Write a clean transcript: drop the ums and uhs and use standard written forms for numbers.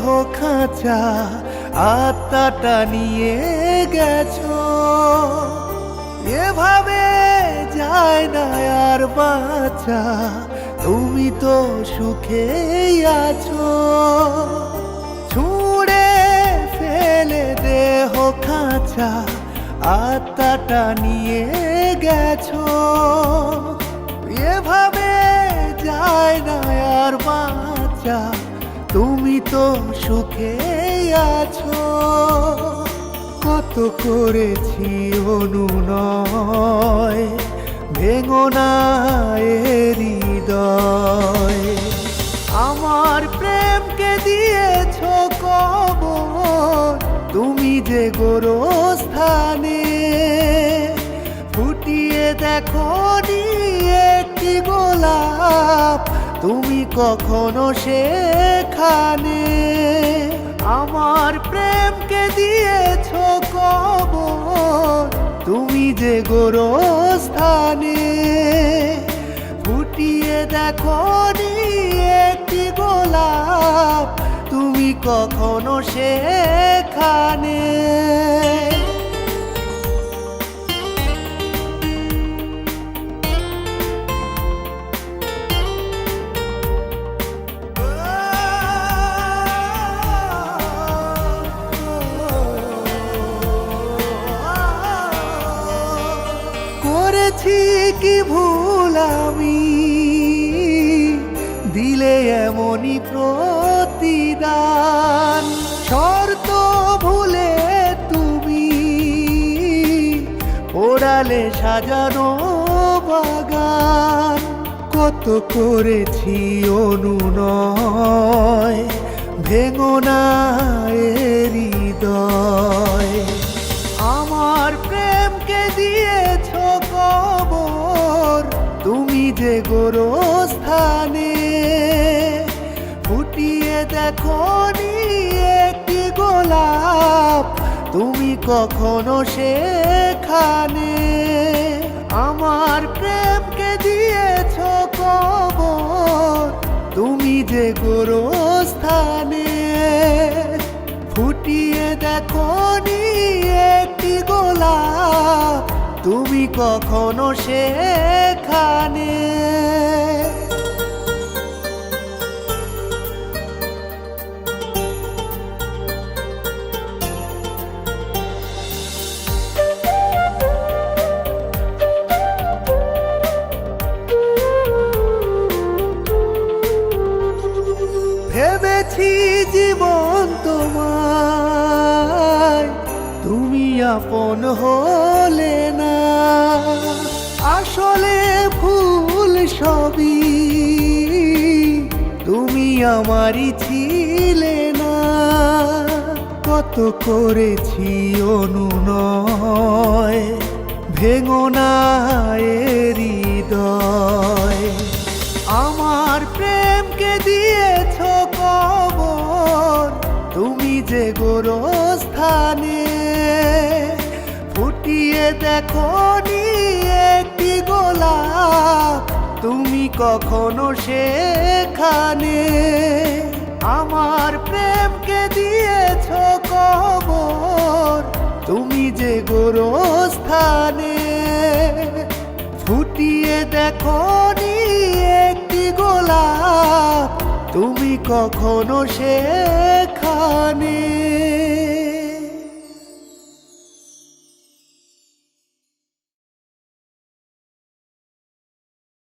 দেহ খাঁচা আত্মাটা নিয়ে গেছো। এভাবে যায় না আর বাঁচা, তুমি তো সুখেই আছো। ছুঁড়ে ফেলে দেহ খাঁচা আত্মাটা নিয়ে গেছো। এভাবে যায় না আর বাঁচা, তুমি তো সুখেই আছো। কত করেছি অনুনয়, ভেঙো না এ হৃদয়। আমার প্রেমকে দিয়েছো কবর, তুমি যে গোরস্থানে। ফুটিয়ে দেখো নি একটি গোলাপ, তুমি কখনো সেখানে। আমার প্রেমকে দিয়েছো কবর, তুমি যে গোরস্থানে। ফুটিয়ে দেখো নি একটি গোলাপ, তুমি কখনো সেখানে। করেছি কি ভুল আমি, দিলে এমনই প্রতিদান। শর্ত ভুলে তুমি ওড়ালে সাজানো বাগান। কত করেছি অনুনয়, ভেঙো না এ হৃদয়। আমার প্রেমকে দিয়েছো কবর, তুমি যে গোরস্থানে। ফুটিয়ে দেখো নি একটি গোলাপ, তুমি কখনো সেখানে। আমার প্রেমকে দিয়েছো কবর, তুমি যে গোরস্থানে। ফুটিয়ে দেখো নি একটি গোলাপ, তুমি কখনো সেখানে। ভেবেছি জীবন তোমায়, তুমি আপন হলে না। আসলে ভুল সবই, তুমি আমারই ছিলে না। কত করেছি অনুনয়, ভেঙো না এ হৃদয়। আমার প্রেমকে দিয়েছো কবর, তুমি যে গোরস্থানে। ফুটিয়ে দেখো নি একটি গোলাপ, তুমি কখনো সেখানে। আমার প্রেমকে দিয়েছো কবর, তুমি যে গোরস্থানে। ফুটিয়ে দেখো নি একটি গোলাপ, তুমি কখনো সেখানে।